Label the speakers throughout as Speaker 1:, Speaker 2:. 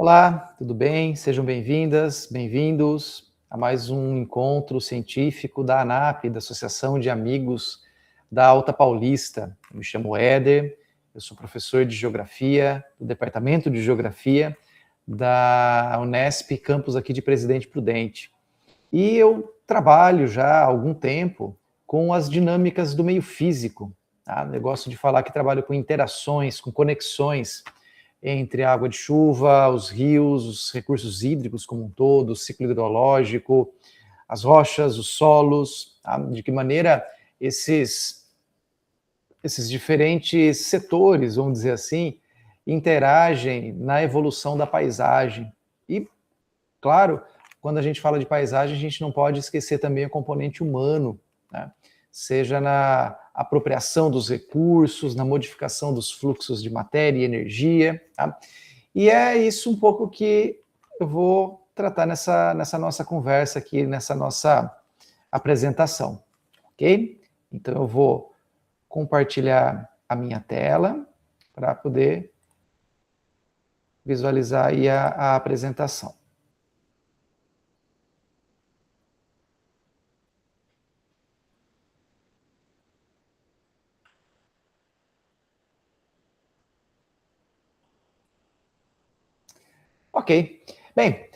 Speaker 1: Olá, tudo bem? Sejam bem-vindas, bem-vindos a mais um encontro científico da ANAP, da Associação de Amigos da Alta Paulista. Eu me chamo Éder, eu sou professor de Geografia, do Departamento de Geografia da Unesp, campus aqui de Presidente Prudente. E eu trabalho já há algum tempo com as dinâmicas do meio físico. Tá? Eu gosto de falar que trabalho com interações, com conexões entre a água de chuva, os rios, os recursos hídricos como um todo, o ciclo hidrológico, as rochas, os solos, tá? De que maneira esses diferentes setores, vamos dizer assim, interagem na evolução da paisagem. E, claro, quando a gente fala de paisagem, a gente não pode esquecer também o componente humano, né? Seja na apropriação dos recursos, na modificação dos fluxos de matéria e energia. Tá? E é isso um pouco que eu vou tratar nessa nossa conversa aqui, nessa nossa apresentação, ok? Então eu vou compartilhar a minha tela para poder visualizar aí a apresentação. Ok. Bem,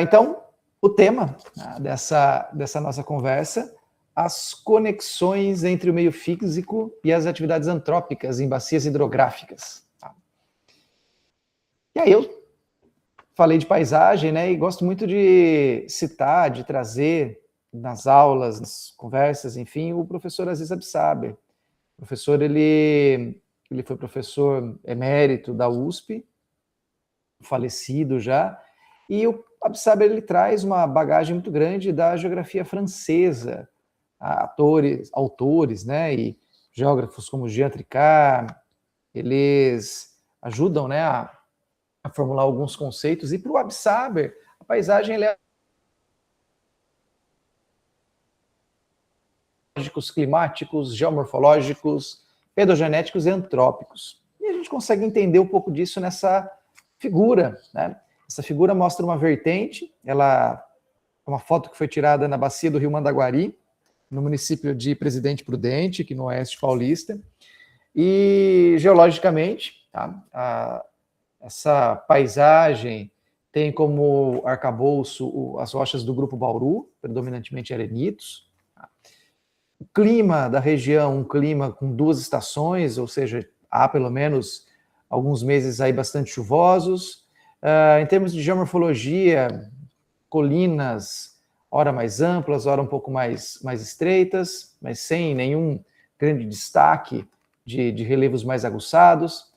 Speaker 1: então, o tema dessa nossa conversa, as conexões entre o meio físico e as atividades antrópicas em bacias hidrográficas. Tá? E aí eu falei de paisagem, né, e gosto muito de citar, de trazer nas aulas, nas conversas, enfim, o professor Aziz Absaber. O professor, ele foi professor emérito da USP, falecido já, e o Absaber ele traz uma bagagem muito grande da geografia francesa, autores, né, e geógrafos como Jean Tricart, eles ajudam, né, a formular alguns conceitos, e para o Absaber, a paisagem ele é climáticos, geomorfológicos, pedogenéticos e antrópicos. E a gente consegue entender um pouco disso nessa figura, né? Essa figura mostra uma vertente, ela é uma foto que foi tirada na bacia do Rio Mandaguari, no município de Presidente Prudente, aqui no oeste paulista, e geologicamente, tá? Essa paisagem tem como arcabouço as rochas do grupo Bauru, predominantemente arenitos. Tá? O clima da região, um clima com 2 estações, ou seja, há pelo menos alguns meses aí bastante chuvosos. Em termos de geomorfologia, colinas, ora mais amplas, ora um pouco mais estreitas, mas sem nenhum grande destaque de relevos mais aguçados.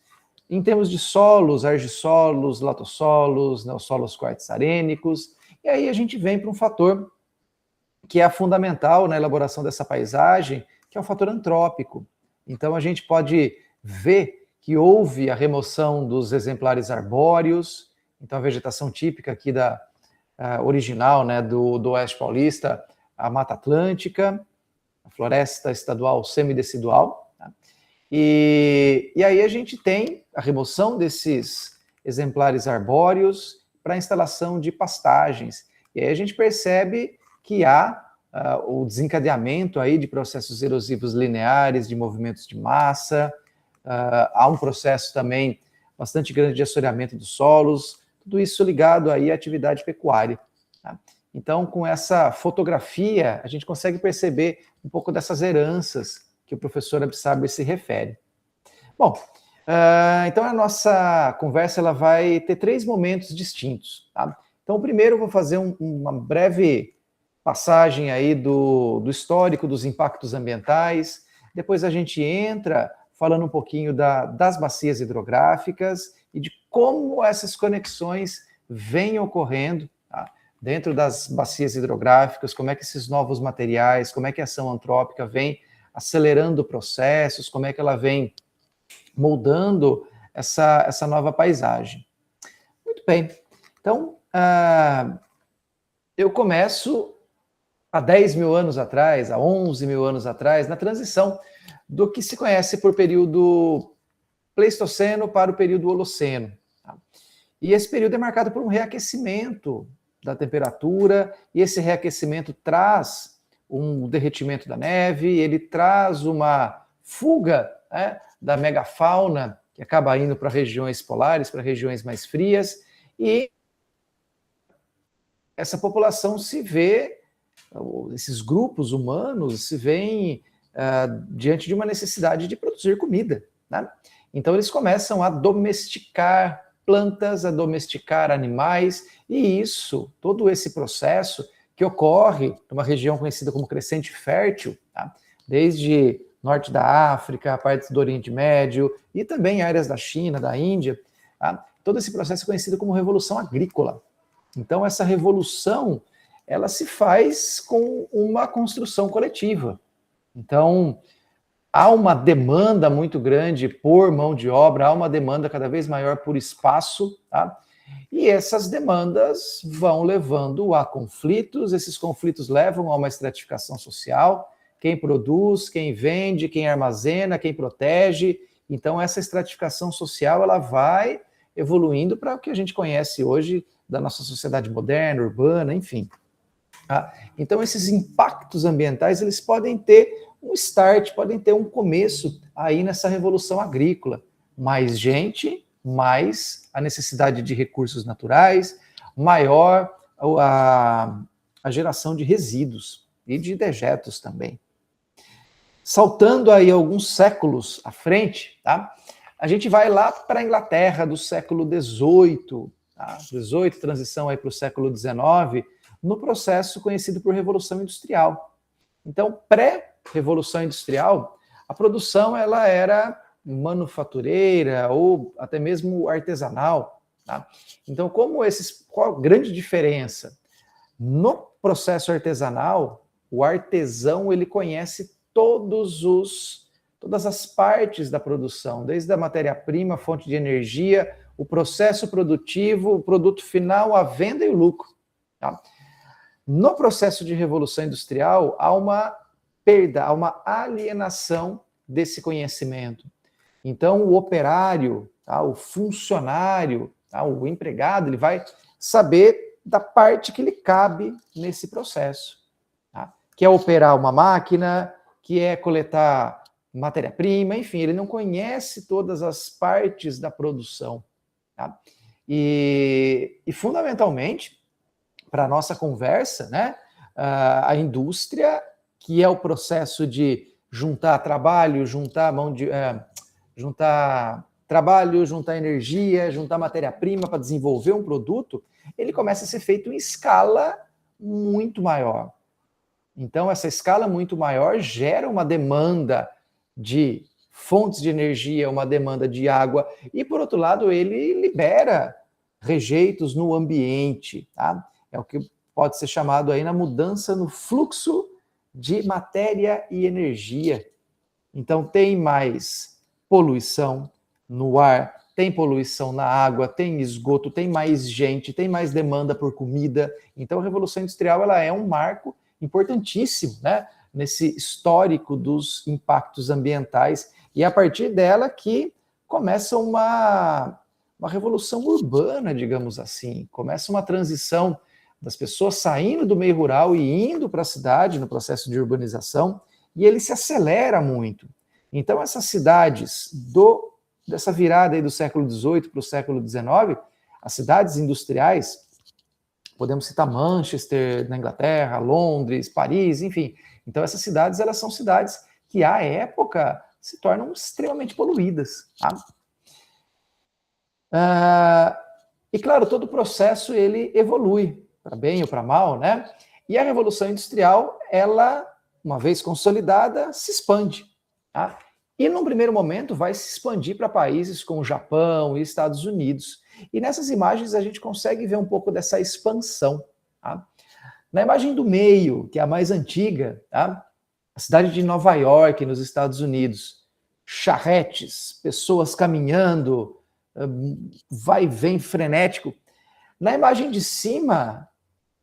Speaker 1: Em termos de solos, argissolos, latossolos, neossolos quartzarênicos, e aí a gente vem para um fator que é fundamental na elaboração dessa paisagem, que é o fator antrópico. Então a gente pode ver que houve a remoção dos exemplares arbóreos, então a vegetação típica aqui original, né, do Oeste Paulista, a Mata Atlântica, a floresta estadual semidecidual. Tá? E aí a gente tem a remoção desses exemplares arbóreos para a instalação de pastagens. E aí a gente percebe que há o desencadeamento aí de processos erosivos lineares, de movimentos de massa, há um processo também bastante grande de assoreamento dos solos, tudo isso ligado aí à atividade pecuária. Tá? Então, com essa fotografia, a gente consegue perceber um pouco dessas heranças que o professor Absaber se refere. Bom, então a nossa conversa ela vai ter 3 momentos distintos. Tá? Então, o primeiro eu vou fazer uma breve passagem aí do histórico dos impactos ambientais, depois a gente entra falando um pouquinho das bacias hidrográficas e de como essas conexões vêm ocorrendo, tá? Dentro das bacias hidrográficas, como é que esses novos materiais, como é que a ação antrópica vem acelerando processos, como é que ela vem moldando essa nova paisagem. Muito bem, então eu começo há 10 mil anos atrás, há 11 mil anos atrás, na transição do que se conhece por período Pleistoceno para o período Holoceno. Tá? E esse período é marcado por um reaquecimento da temperatura, e esse reaquecimento traz um derretimento da neve, ele traz uma fuga, né, da megafauna, que acaba indo para regiões polares, para regiões mais frias, e essa população se vê, esses grupos humanos se veem diante de uma necessidade de produzir comida, né? Então eles começam a domesticar plantas, a domesticar animais, e isso, todo esse processo que ocorre numa região conhecida como Crescente Fértil, tá? Desde norte da África, partes do Oriente Médio e também áreas da China, da Índia, tá? Todo esse processo é conhecido como Revolução Agrícola. Então essa revolução, ela se faz com uma construção coletiva. Então, há uma demanda muito grande por mão de obra, há uma demanda cada vez maior por espaço, tá? E essas demandas vão levando a conflitos, esses conflitos levam a uma estratificação social, quem produz, quem vende, quem armazena, quem protege. Então, essa estratificação social, ela vai evoluindo para o que a gente conhece hoje da nossa sociedade moderna, urbana, enfim. Tá? Então, esses impactos ambientais, eles podem ter um start, podem ter um começo aí nessa revolução agrícola. Mais gente, mais a necessidade de recursos naturais, maior a geração de resíduos e de dejetos também. Saltando aí alguns séculos à frente, tá? A gente vai lá para a Inglaterra do século XVIII, tá? 18, transição aí para o século XIX, no processo conhecido por Revolução Industrial. Então, pré-Revolução Industrial, a produção ela era manufatureira ou até mesmo artesanal. Tá? Então, qual a grande diferença? No processo artesanal, o artesão ele conhece todas as partes da produção, desde a matéria-prima, fonte de energia, o processo produtivo, o produto final, a venda e o lucro. Tá? No processo de revolução industrial, há uma perda, há uma alienação desse conhecimento. Então, o operário, tá, o funcionário, tá, o empregado, ele vai saber da parte que lhe cabe nesse processo, tá? Que é operar uma máquina, que é coletar matéria-prima, enfim, ele não conhece todas as partes da produção. Tá? E fundamentalmente, para a nossa conversa, né, a indústria, que é o processo de juntar trabalho, juntar trabalho, juntar energia, juntar matéria-prima para desenvolver um produto, ele começa a ser feito em escala muito maior. Então, essa escala muito maior gera uma demanda de fontes de energia, uma demanda de água, e, por outro lado, ele libera rejeitos no ambiente, tá? É o que pode ser chamado aí na mudança no fluxo de matéria e energia. Então, tem mais poluição no ar, tem poluição na água, tem esgoto, tem mais gente, tem mais demanda por comida. Então, a Revolução Industrial ela é um marco importantíssimo, né, nesse histórico dos impactos ambientais, e é a partir dela que começa uma revolução urbana, digamos assim, começa uma transição das pessoas saindo do meio rural e indo para a cidade no processo de urbanização, e ele se acelera muito. Então, essas cidades dessa virada aí do século XVIII para o século XIX, as cidades industriais, podemos citar Manchester, na Inglaterra, Londres, Paris, enfim. Então, essas cidades, elas são cidades que, à época, se tornam extremamente poluídas. Tá? E, claro, todo o processo, ele evolui, para bem ou para mal, né? E a Revolução Industrial, ela, uma vez consolidada, se expande. Tá? E, num primeiro momento, vai se expandir para países como o Japão e Estados Unidos. E nessas imagens a gente consegue ver um pouco dessa expansão. Tá? Na imagem do meio, que é a mais antiga, tá? A cidade de Nova York, nos Estados Unidos, charretes, pessoas caminhando, vai e vem frenético. Na imagem de cima,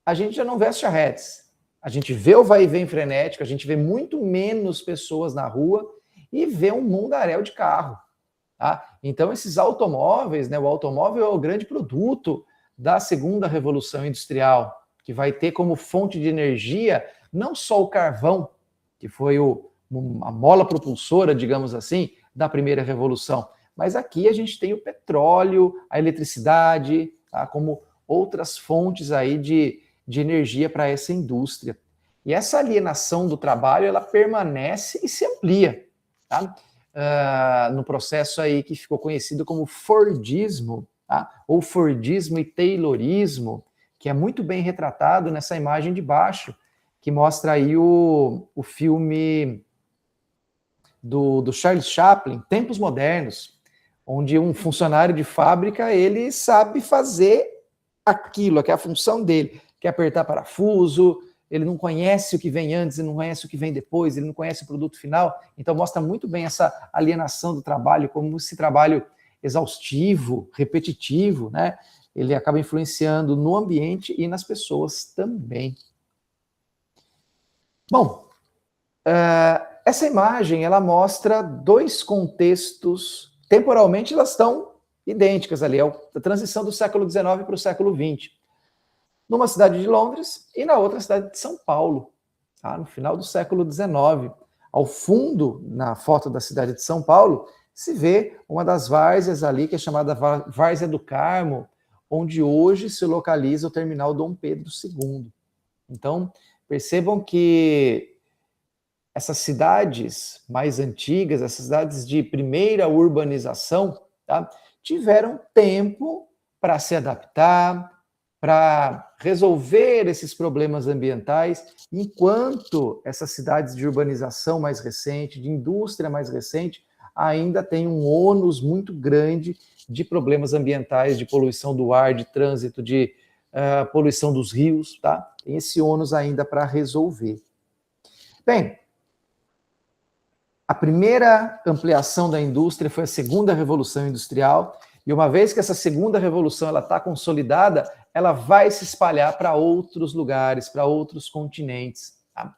Speaker 1: a gente já não vê as charretes. A gente vê o vai e vem frenético, a gente vê muito menos pessoas na rua e vê um mundaréu de carro. Tá? Então, esses automóveis, né, o automóvel é o grande produto da segunda revolução industrial, que vai ter como fonte de energia não só o carvão, que foi a mola propulsora, digamos assim, da primeira revolução, mas aqui a gente tem o petróleo, a eletricidade, tá, como outras fontes aí de energia para essa indústria. E essa alienação do trabalho, ela permanece e se amplia, tá? No processo aí que ficou conhecido como Fordismo, tá? Ou Fordismo e Taylorismo, que é muito bem retratado nessa imagem de baixo, que mostra aí o filme do Charles Chaplin, Tempos Modernos, onde um funcionário de fábrica, ele sabe fazer aquilo, que é a função dele, que é apertar parafuso, ele não conhece o que vem antes, ele não conhece o que vem depois, ele não conhece o produto final, então mostra muito bem essa alienação do trabalho, como esse trabalho exaustivo, repetitivo, né? Ele acaba influenciando no ambiente e nas pessoas também. Bom, essa imagem, ela mostra dois contextos, temporalmente elas estão idênticas ali, é a transição do século XIX para o século XX. Numa cidade de Londres e na outra cidade de São Paulo, tá? No final do século XIX. Ao fundo, na foto da cidade de São Paulo, se vê uma das várzeas ali, que é chamada Várzea do Carmo, onde hoje se localiza o terminal Dom Pedro II. Então, percebam que essas cidades mais antigas, essas cidades de primeira urbanização, tá, tiveram tempo para se adaptar, para resolver esses problemas ambientais, enquanto essas cidades de urbanização mais recente, de indústria mais recente, ainda têm um ônus muito grande de problemas ambientais, de poluição do ar, de trânsito, de poluição dos rios, tá? Tem esse ônus ainda para resolver. Bem, a primeira ampliação da indústria foi a segunda revolução industrial, e uma vez que essa segunda revolução está consolidada, ela vai se espalhar para outros lugares, para outros continentes. Tá?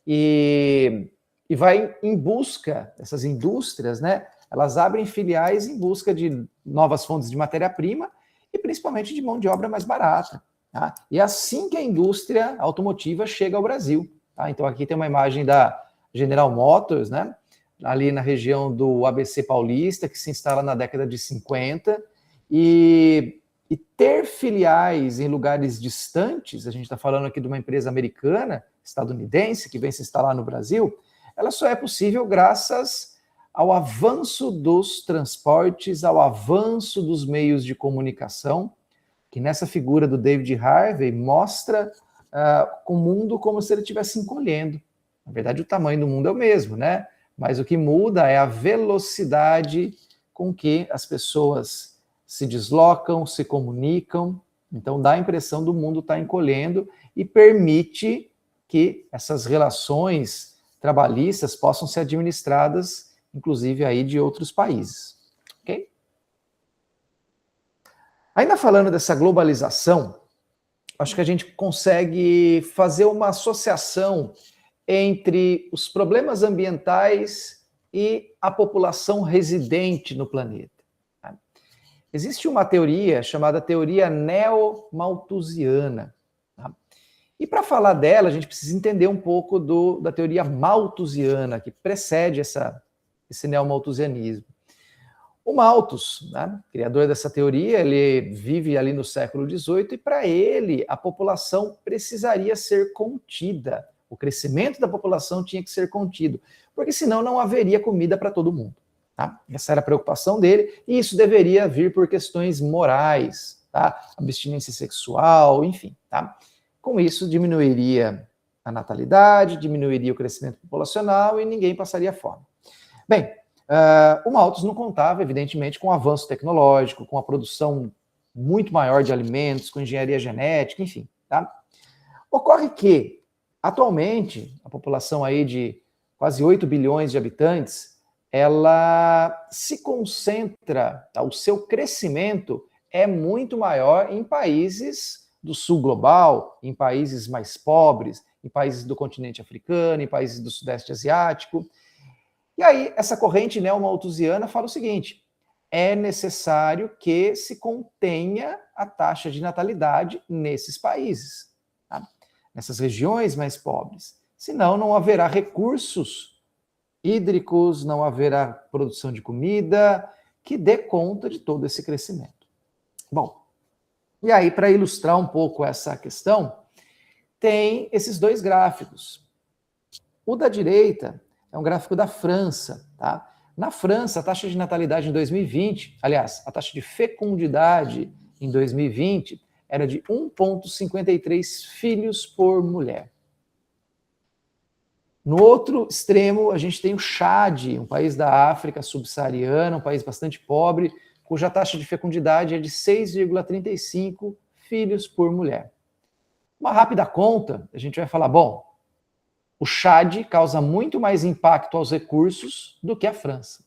Speaker 1: E vai em busca, essas indústrias, né? Elas abrem filiais em busca de novas fontes de matéria-prima e principalmente de mão de obra mais barata. Tá? E é assim que a indústria automotiva chega ao Brasil. Tá? Então aqui tem uma imagem da General Motors, né? Ali na região do ABC Paulista, que se instala na década de 50, e ter filiais em lugares distantes, a gente está falando aqui de uma empresa americana, estadunidense, que vem se instalar no Brasil, ela só é possível graças ao avanço dos transportes, ao avanço dos meios de comunicação, que nessa figura do David Harvey mostra o mundo como se ele estivesse encolhendo. Na verdade, o tamanho do mundo é o mesmo, né? Mas o que muda é a velocidade com que as pessoas se deslocam, se comunicam. Então, dá a impressão do mundo estar encolhendo e permite que essas relações trabalhistas possam ser administradas, inclusive, aí de outros países. Ok? Ainda falando dessa globalização, acho que a gente consegue fazer uma associação entre os problemas ambientais e a população residente no planeta. Existe uma teoria chamada teoria neo-malthusiana. Tá? E para falar dela, a gente precisa entender um pouco da teoria malthusiana, que precede esse neo-malthusianismo. O Malthus, né, criador dessa teoria, ele vive ali no século XVIII e para ele a população precisaria ser contida. O crescimento da população tinha que ser contido, porque senão não haveria comida para todo mundo. Tá? Essa era a preocupação dele, e isso deveria vir por questões morais, tá? Abstinência sexual, enfim. Tá? Com isso, diminuiria a natalidade, diminuiria o crescimento populacional e ninguém passaria fome. Bem, o Malthus não contava, evidentemente, com o avanço tecnológico, com a produção muito maior de alimentos, com engenharia genética, enfim. Tá? Ocorre que, atualmente, a população aí de quase 8 bilhões de habitantes, ela se concentra, tá? O seu crescimento é muito maior em países do sul global, em países mais pobres, em países do continente africano, em países do sudeste asiático. E aí, essa corrente neo-malthusiana fala o seguinte, é necessário que se contenha a taxa de natalidade nesses países, tá? Nessas regiões mais pobres. Senão, não haverá recursos hídricos, não haverá produção de comida que dê conta de todo esse crescimento. Bom, e aí, para ilustrar um pouco essa questão, tem esses dois gráficos. O da direita é um gráfico da França, tá? Na França, a taxa de natalidade em 2020, aliás, a taxa de fecundidade em 2020 era de 1,53 filhos por mulher. No outro extremo, a gente tem o Chad, um país da África subsaariana, um país bastante pobre, cuja taxa de fecundidade é de 6,35 filhos por mulher. Uma rápida conta, a gente vai falar, bom, o Chad causa muito mais impacto aos recursos do que a França.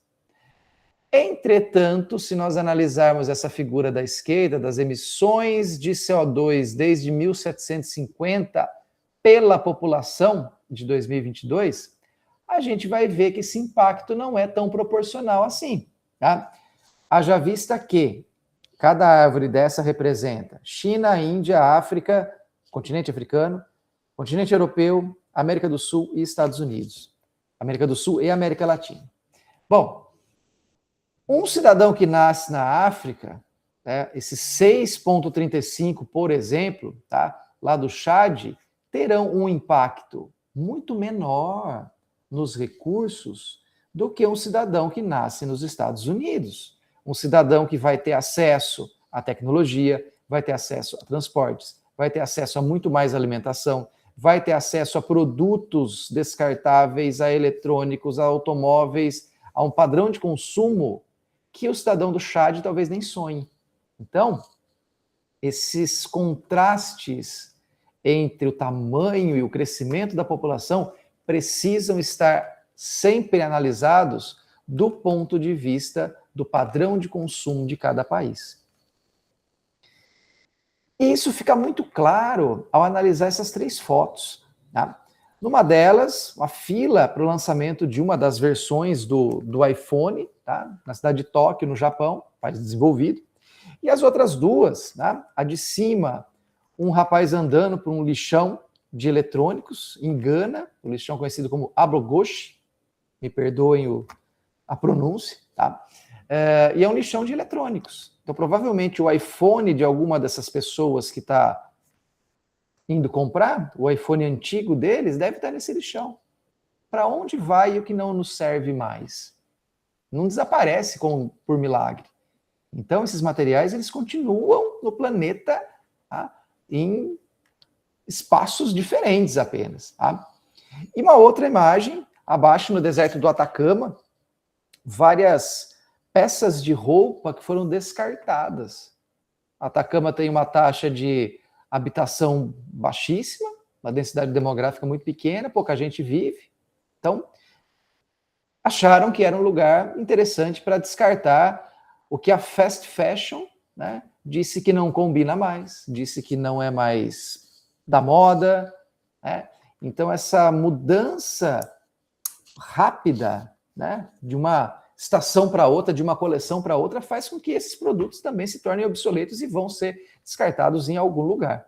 Speaker 1: Entretanto, se nós analisarmos essa figura da esquerda, das emissões de CO2 desde 1750 pela população de 2022, a gente vai ver que esse impacto não é tão proporcional assim, tá? Haja vista que cada árvore dessa representa China, Índia, África, continente africano, continente europeu, América do Sul e Estados Unidos. América do Sul e América Latina. Bom, um cidadão que nasce na África, né, esse 6,35, por exemplo, tá, lá do Chad, terão um impacto muito menor nos recursos do que um cidadão que nasce nos Estados Unidos. Um cidadão que vai ter acesso à tecnologia, vai ter acesso a transportes, vai ter acesso a muito mais alimentação, vai ter acesso a produtos descartáveis, a eletrônicos, a automóveis, a um padrão de consumo que o cidadão do Chad talvez nem sonhe. Então, esses contrastes entre o tamanho e o crescimento da população precisam estar sempre analisados do ponto de vista do padrão de consumo de cada país. E isso fica muito claro ao analisar essas três fotos, tá? Numa delas, a fila para o lançamento de uma das versões do iPhone, tá? Na cidade de Tóquio, no Japão, país desenvolvido. E as outras duas, tá? A de cima, um rapaz andando por um lixão de eletrônicos em Gana, um lixão conhecido como Abogoshi, me perdoem a pronúncia, tá? E é um lixão de eletrônicos. Então, provavelmente, o iPhone de alguma dessas pessoas que está indo comprar, o iPhone antigo deles, deve estar nesse lixão. Para onde vai o que não nos serve mais? Não desaparece por milagre. Então, esses materiais, eles continuam no planeta, tá? Em espaços diferentes apenas. Tá? E uma outra imagem, abaixo no deserto do Atacama, várias peças de roupa que foram descartadas. Atacama tem uma taxa de habitação baixíssima, uma densidade demográfica muito pequena, pouca gente vive. Então, acharam que era um lugar interessante para descartar o que a fast fashion, né, disse que não combina mais, disse que não é mais da moda, né? Então, essa mudança rápida, né, de uma estação para outra, de uma coleção para outra, faz com que esses produtos também se tornem obsoletos e vão ser descartados em algum lugar.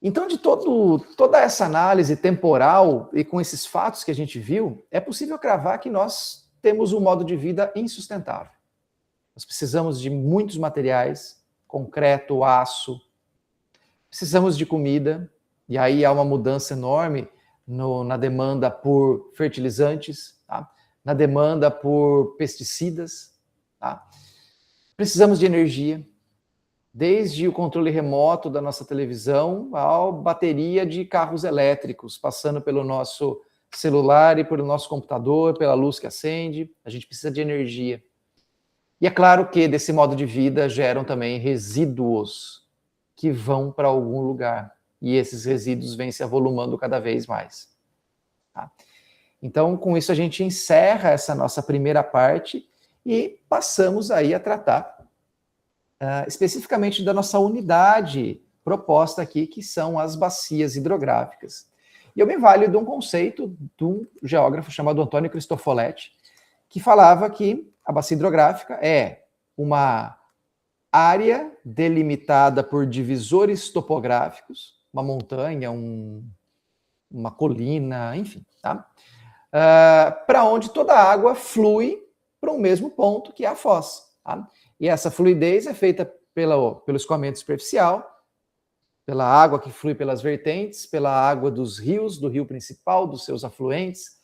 Speaker 1: Então, de toda essa análise temporal e com esses fatos que a gente viu, é possível cravar que nós temos um modo de vida insustentável. Nós precisamos de muitos materiais, concreto, aço, precisamos de comida, e aí há uma mudança enorme na demanda por fertilizantes, tá? Na demanda por pesticidas. Tá? Precisamos de energia, desde o controle remoto da nossa televisão à bateria de carros elétricos, passando pelo nosso celular e pelo nosso computador, pela luz que acende, a gente precisa de energia. E é claro que desse modo de vida geram também resíduos que vão para algum lugar, e esses resíduos vêm se avolumando cada vez mais. Tá? Então, com isso a gente encerra essa nossa primeira parte e passamos aí a tratar especificamente da nossa unidade proposta aqui, que são as bacias hidrográficas. E eu me valho de um conceito de um geógrafo chamado Antônio Cristofoletti, que falava que a bacia hidrográfica é uma área delimitada por divisores topográficos, uma montanha, uma colina, enfim, tá? Para onde toda a água flui para um mesmo ponto, que é a foz. Tá? E essa fluidez é feita pelo escoamento superficial, pela água que flui pelas vertentes, pela água dos rios, do rio principal, dos seus afluentes.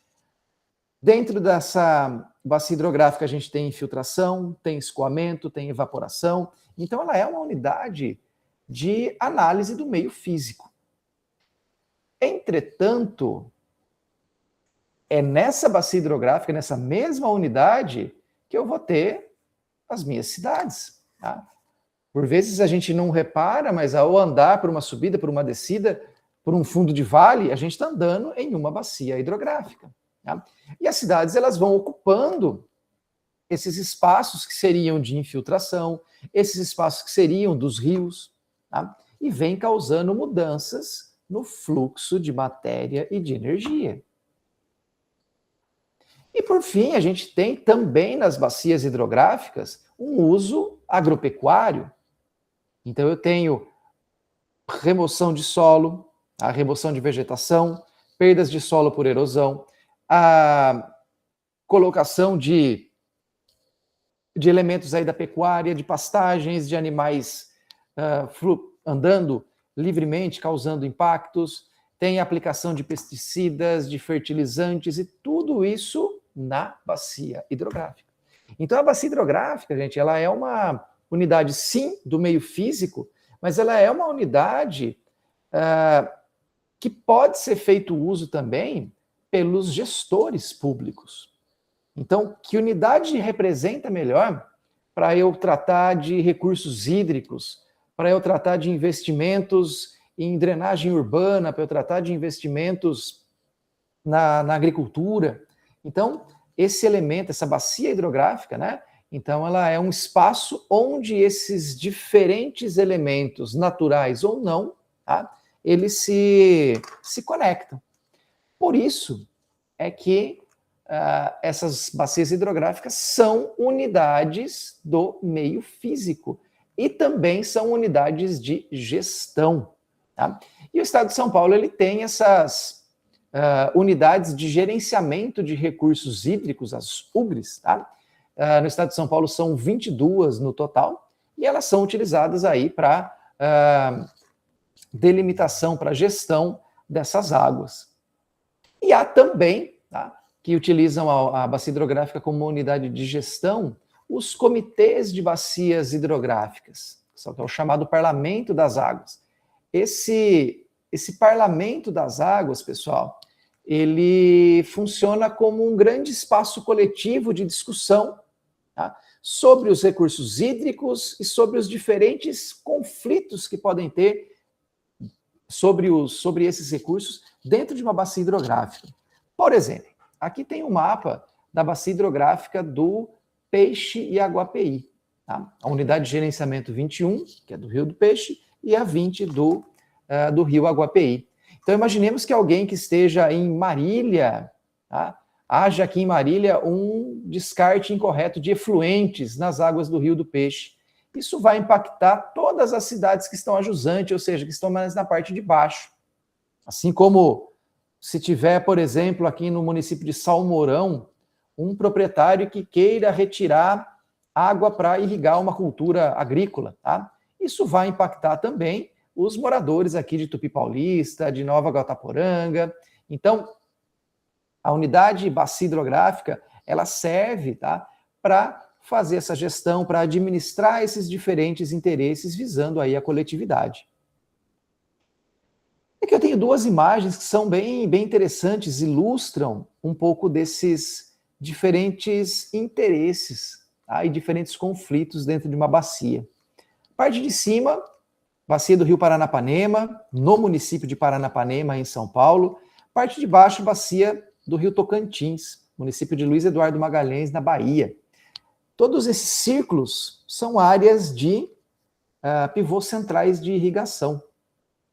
Speaker 1: Dentro dessa bacia hidrográfica a gente tem infiltração, tem escoamento, tem evaporação. Então ela é uma unidade de análise do meio físico. Entretanto, é nessa bacia hidrográfica, nessa mesma unidade, que eu vou ter as minhas cidades. Tá? Por vezes a gente não repara, mas ao andar por uma subida, por uma descida, por um fundo de vale, a gente está andando em uma bacia hidrográfica. Tá? E as cidades elas vão ocupando esses espaços que seriam de infiltração, esses espaços que seriam dos rios, tá? E vem causando mudanças no fluxo de matéria e de energia. E por fim, a gente tem também nas bacias hidrográficas um uso agropecuário. Então eu tenho remoção de solo, a remoção de vegetação, perdas de solo por erosão, a colocação de elementos aí da pecuária, de pastagens, de animais andando livremente, causando impactos, tem aplicação de pesticidas, de fertilizantes e tudo isso na bacia hidrográfica. Então a bacia hidrográfica, gente, ela é uma unidade, sim, do meio físico, mas ela é uma unidade que pode ser feito uso também pelos gestores públicos. Então, que unidade representa melhor para eu tratar de recursos hídricos, para eu tratar de investimentos em drenagem urbana, para eu tratar de investimentos na agricultura? Então, esse elemento, essa bacia hidrográfica, né? Então, ela é um espaço onde esses diferentes elementos, naturais ou não, tá? Eles se conectam. Por isso é que essas bacias hidrográficas são unidades do meio físico e também são unidades de gestão. Tá? E o Estado de São Paulo ele tem essas unidades de gerenciamento de recursos hídricos, as UGRs. Tá? No Estado de São Paulo são 22 no total e elas são utilizadas aí para delimitação, para gestão dessas águas. E há também, tá, que utilizam a bacia hidrográfica como uma unidade de gestão, os comitês de bacias hidrográficas, que é o chamado Parlamento das Águas. Esse Parlamento das Águas, pessoal, ele funciona como um grande espaço coletivo de discussão, tá, sobre os recursos hídricos e sobre os diferentes conflitos que podem ter sobre esses recursos dentro de uma bacia hidrográfica. Por exemplo, aqui tem um mapa da bacia hidrográfica do Peixe e Aguapeí. Tá? A unidade de gerenciamento 21, que é do Rio do Peixe, e a 20 do Rio Aguapeí. Então, imaginemos que alguém que esteja em Marília, tá? Haja aqui em Marília um descarte incorreto de efluentes nas águas do Rio do Peixe. Isso vai impactar todas as cidades que estão a jusante, ou seja, que estão mais na parte de baixo. Assim como se tiver, por exemplo, aqui no município de Salmourão, um proprietário que queira retirar água para irrigar uma cultura agrícola, tá? Isso vai impactar também os moradores aqui de Tupi Paulista, de Nova Guataporanga. Então, a unidade bacia hidrográfica, ela serve, tá, para fazer essa gestão, para administrar esses diferentes interesses visando aí a coletividade. Aqui eu tenho duas imagens que são bem interessantes, ilustram um pouco desses diferentes interesses, tá, e diferentes conflitos dentro de uma bacia. Parte de cima, bacia do Rio Paranapanema, no município de Paranapanema, em São Paulo. Parte de baixo, bacia do Rio Tocantins, município de Luiz Eduardo Magalhães, na Bahia. Todos esses círculos são áreas de pivôs centrais de irrigação.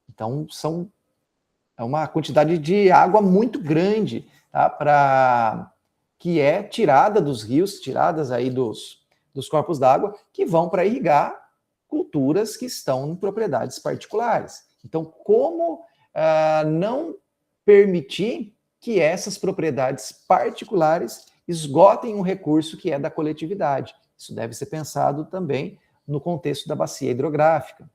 Speaker 1: Então, é uma quantidade de água muito grande, tá, para que é tirada dos rios, tiradas aí dos corpos d'água, que vão para irrigar culturas que estão em propriedades particulares. Então, como não permitir que essas propriedades particulares esgotem um recurso que é da coletividade? Isso deve ser pensado também no contexto da bacia hidrográfica.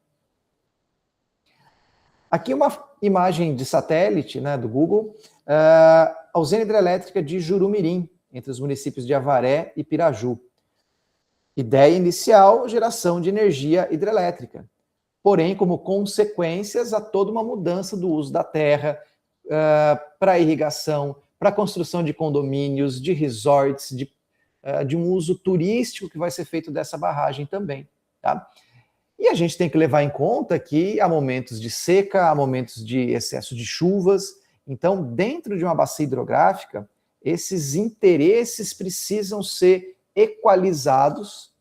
Speaker 1: Aqui uma imagem de satélite, né, do Google, a usina hidrelétrica de Jurumirim, entre os municípios de Avaré e Piraju. Ideia inicial, geração de energia hidrelétrica. Porém, como consequências, há toda uma mudança do uso da terra para irrigação, para a construção de condomínios, de resorts, de um uso turístico que vai ser feito dessa barragem também. Tá? E a gente tem que levar em conta que há momentos de seca, há momentos de excesso de chuvas. Então, dentro de uma bacia hidrográfica, esses interesses precisam ser equalizados,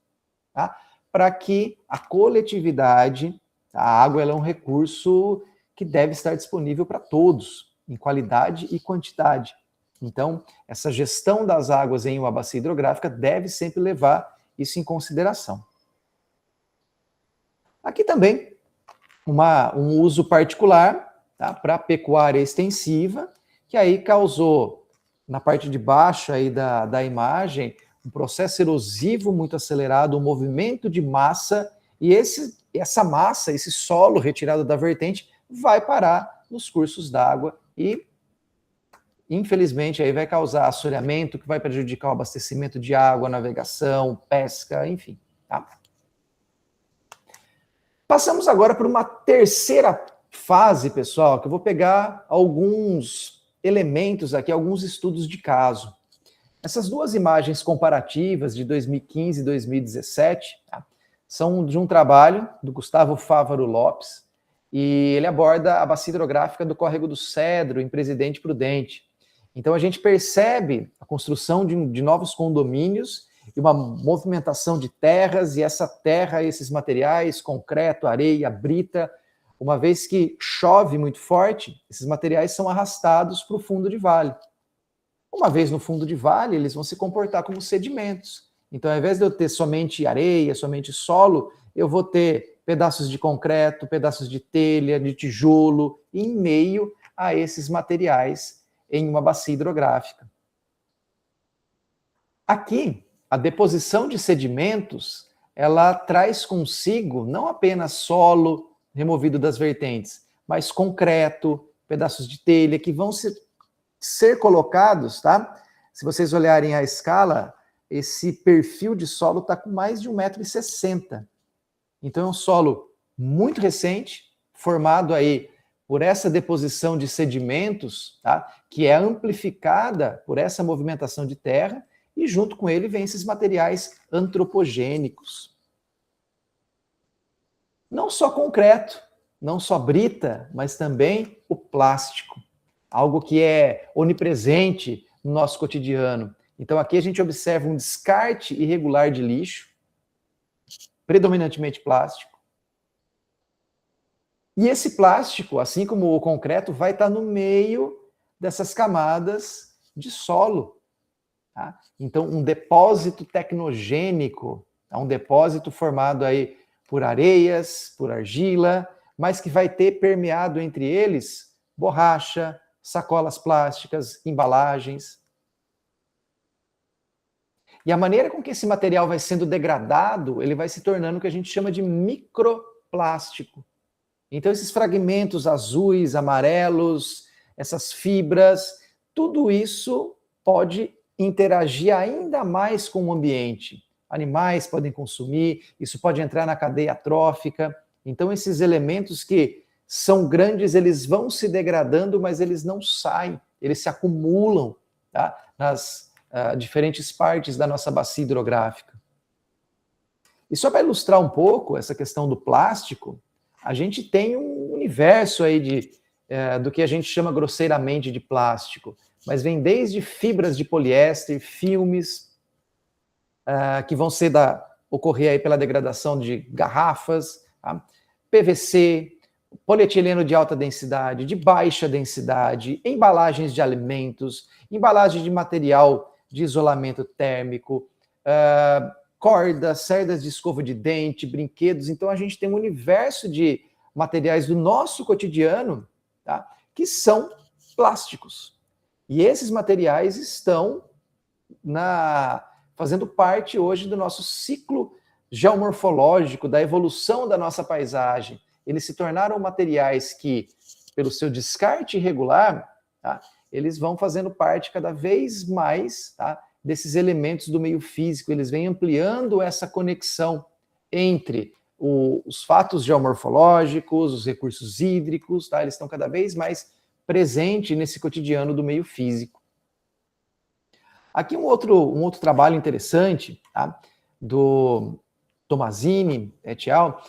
Speaker 1: tá? Para que a coletividade, a água ela é um recurso que deve estar disponível para todos, em qualidade e quantidade. Então, essa gestão das águas em uma bacia hidrográfica deve sempre levar isso em consideração. Aqui também, um uso particular, tá, para pecuária extensiva, que aí causou, na parte de baixo aí da imagem, um processo erosivo muito acelerado, um movimento de massa, e essa massa, esse solo retirado da vertente, vai parar nos cursos d'água e, infelizmente, aí vai causar assoreamento, que vai prejudicar o abastecimento de água, navegação, pesca, enfim. Tá? Passamos agora para uma terceira fase, pessoal, que eu vou pegar alguns elementos aqui, alguns estudos de caso. Essas duas imagens comparativas de 2015 e 2017, tá, são de um trabalho do Gustavo Fávaro Lopes, e ele aborda a bacia hidrográfica do Córrego do Cedro, em Presidente Prudente. Então a gente percebe a construção de novos condomínios e uma movimentação de terras, e essa terra, esses materiais, concreto, areia, brita, uma vez que chove muito forte, esses materiais são arrastados para o fundo de vale. Uma vez no fundo de vale, eles vão se comportar como sedimentos. Então, ao invés de eu ter somente areia, somente solo, eu vou ter pedaços de concreto, pedaços de telha, de tijolo, em meio a esses materiais em uma bacia hidrográfica. Aqui, a deposição de sedimentos, ela traz consigo não apenas solo removido das vertentes, mas concreto, pedaços de telha que vão ser colocados, tá? Se vocês olharem a escala, esse perfil de solo está com mais de 1,60 m. Então é um solo muito recente, formado aí por essa deposição de sedimentos, tá? Que é amplificada por essa movimentação de terra, e junto com ele vem esses materiais antropogênicos. Não só concreto, não só brita, mas também o plástico, algo que é onipresente no nosso cotidiano. Então aqui a gente observa um descarte irregular de lixo, predominantemente plástico. E esse plástico, assim como o concreto, vai estar no meio dessas camadas de solo. Tá? Então, um depósito tecnogênico, um depósito formado aí por areias, por argila, mas que vai ter permeado entre eles borracha, sacolas plásticas, embalagens. E a maneira com que esse material vai sendo degradado, ele vai se tornando o que a gente chama de microplástico. Então, esses fragmentos azuis, amarelos, essas fibras, tudo isso pode interagir ainda mais com o ambiente. Animais podem consumir, isso pode entrar na cadeia trófica. Então, esses elementos que são grandes, eles vão se degradando, mas eles não saem, eles se acumulam, tá? Nas diferentes partes da nossa bacia hidrográfica. E só para ilustrar um pouco essa questão do plástico, a gente tem um universo aí do que a gente chama grosseiramente de plástico, mas vem desde fibras de poliéster, filmes, que vão ocorrer aí pela degradação de garrafas, tá? PVC, polietileno de alta densidade, de baixa densidade, embalagens de alimentos, embalagem de material de isolamento térmico, cordas, cerdas de escova de dente, brinquedos. Então, a gente tem um universo de materiais do nosso cotidiano, tá, que são plásticos. E esses materiais estão fazendo parte hoje do nosso ciclo geomorfológico, da evolução da nossa paisagem. Eles se tornaram materiais que, pelo seu descarte irregular, tá, eles vão fazendo parte cada vez mais, tá, desses elementos do meio físico. Eles vêm ampliando essa conexão entre os fatos geomorfológicos, os recursos hídricos, tá? Eles estão cada vez mais presentes nesse cotidiano do meio físico. Aqui um outro trabalho interessante, tá? Do Tomazini et al.,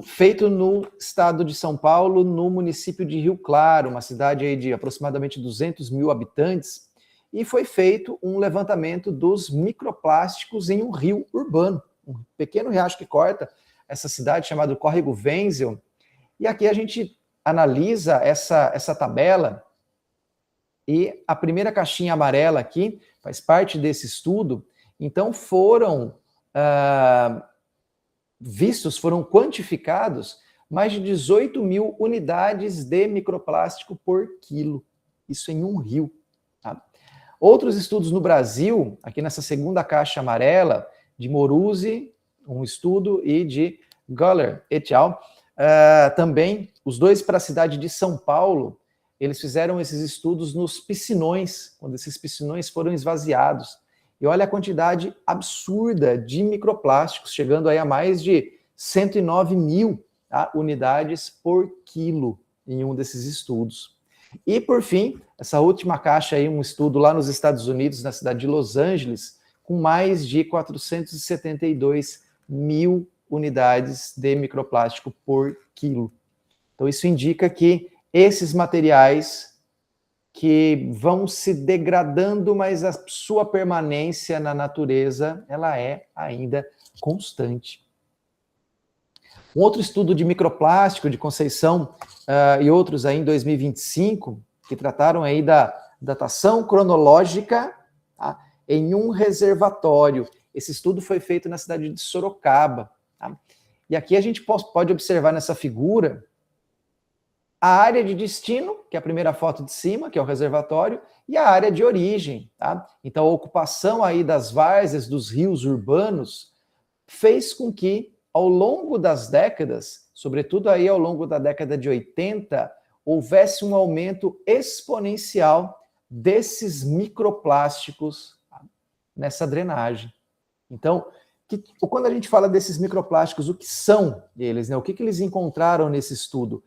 Speaker 1: feito no estado de São Paulo, no município de Rio Claro, uma cidade aí de aproximadamente 200 mil habitantes, e foi feito um levantamento dos microplásticos em um rio urbano, um pequeno riacho que corta essa cidade, chamado Córrego Wenzel. E aqui a gente analisa essa tabela, e a primeira caixinha amarela aqui faz parte desse estudo. Então foram foram quantificados mais de 18 mil unidades de microplástico por quilo. Isso em um rio. Tá? Outros estudos no Brasil, aqui nessa segunda caixa amarela, de Moruzzi, um estudo, e de Guller et al., também, os dois para a cidade de São Paulo, eles fizeram esses estudos nos piscinões, quando esses piscinões foram esvaziados. E olha a quantidade absurda de microplásticos, chegando aí a mais de 109 mil, tá, unidades por quilo em um desses estudos. E, por fim, essa última caixa aí, um estudo lá nos Estados Unidos, na cidade de Los Angeles, com mais de 472 mil unidades de microplástico por quilo. Então, isso indica que esses materiais que vão se degradando, mas a sua permanência na natureza, ela é ainda constante. Um outro estudo de microplástico de Conceição e outros aí em 2025, que trataram aí da datação cronológica, tá, em um reservatório. Esse estudo foi feito na cidade de Sorocaba. Tá? E aqui a gente pode observar nessa figura a área de destino, que é a primeira foto de cima, que é o reservatório, e a área de origem. Tá? Então, a ocupação aí das várzeas dos rios urbanos fez com que, ao longo das décadas, sobretudo aí ao longo da década de 80, houvesse um aumento exponencial desses microplásticos, tá, nessa drenagem. Então, quando a gente fala desses microplásticos, o que são eles, né? O que eles encontraram nesse estudo?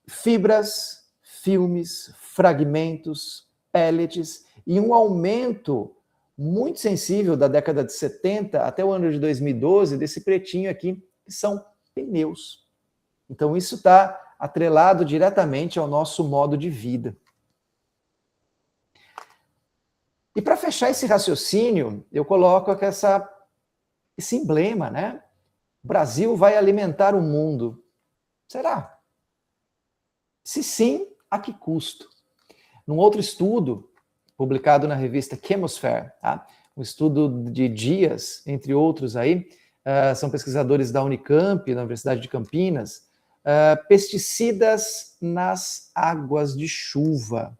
Speaker 1: Fibras, filmes, fragmentos, pellets, e um aumento muito sensível da década de 70 até o ano de 2012, desse pretinho aqui, que são pneus. Então, isso está atrelado diretamente ao nosso modo de vida. E para fechar esse raciocínio, eu coloco aqui esse emblema, né? O Brasil vai alimentar o mundo. Será? Se sim, a que custo? Num outro estudo, publicado na revista Chemosphere, tá? Um estudo de Dias, entre outros aí, são pesquisadores da Unicamp, da Universidade de Campinas, pesticidas nas águas de chuva.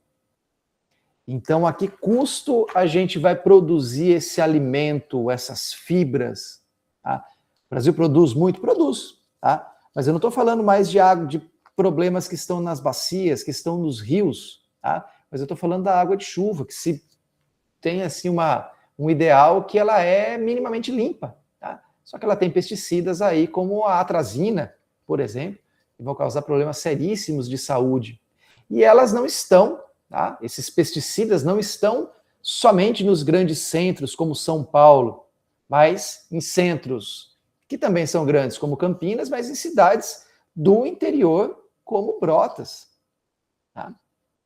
Speaker 1: Então, a que custo a gente vai produzir esse alimento, essas fibras? Tá? O Brasil produz muito? Produz, tá? Mas eu não estou falando mais de água, de problemas que estão nas bacias, que estão nos rios, tá? Mas eu estou falando da água de chuva, que se tem assim um ideal que ela é minimamente limpa, tá? Só que ela tem pesticidas aí, como a atrazina, por exemplo, que vão causar problemas seríssimos de saúde. E elas não estão, tá? Esses pesticidas não estão somente nos grandes centros, como São Paulo, mas em centros que também são grandes, como Campinas, mas em cidades do interior, como Brotas. Tá?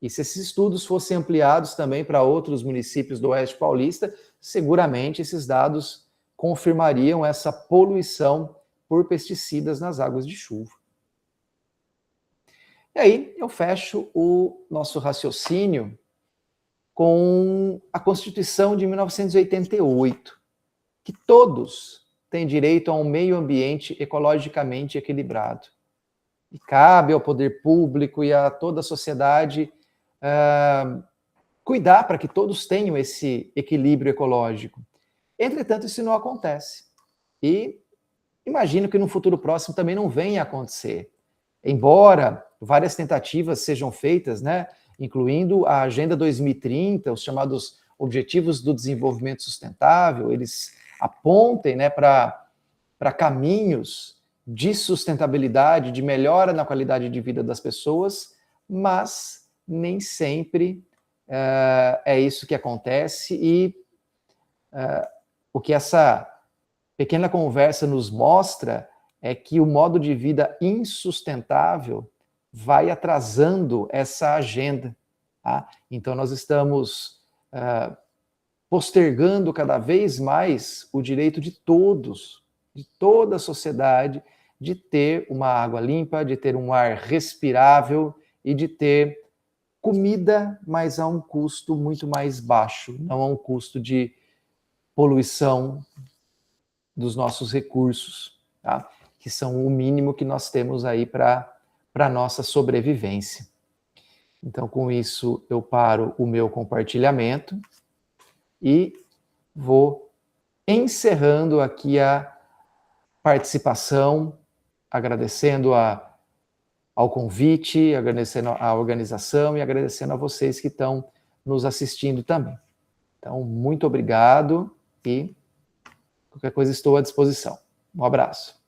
Speaker 1: E se esses estudos fossem ampliados também para outros municípios do Oeste Paulista, seguramente esses dados confirmariam essa poluição por pesticidas nas águas de chuva. E aí eu fecho o nosso raciocínio com a Constituição de 1988, que todos têm direito a um meio ambiente ecologicamente equilibrado. E cabe ao poder público e a toda a sociedade cuidar para que todos tenham esse equilíbrio ecológico. Entretanto, isso não acontece. E imagino que no futuro próximo também não venha a acontecer. Embora várias tentativas sejam feitas, né, incluindo a Agenda 2030, os chamados Objetivos do Desenvolvimento Sustentável, eles apontem, né, para caminhos de sustentabilidade, de melhora na qualidade de vida das pessoas, mas nem sempre é isso que acontece e o que essa pequena conversa nos mostra é que o modo de vida insustentável vai atrasando essa agenda. Tá? Então, nós estamos postergando cada vez mais o direito de todos, de toda a sociedade, de ter uma água limpa, de ter um ar respirável e de ter comida, mas a um custo muito mais baixo, não a um custo de poluição dos nossos recursos, tá? Que são o mínimo que nós temos aí para a nossa sobrevivência. Então, com isso, eu paro o meu compartilhamento e vou encerrando aqui a participação, agradecendo ao convite, agradecendo à organização e agradecendo a vocês que estão nos assistindo também. Então, muito obrigado e qualquer coisa estou à disposição. Um abraço.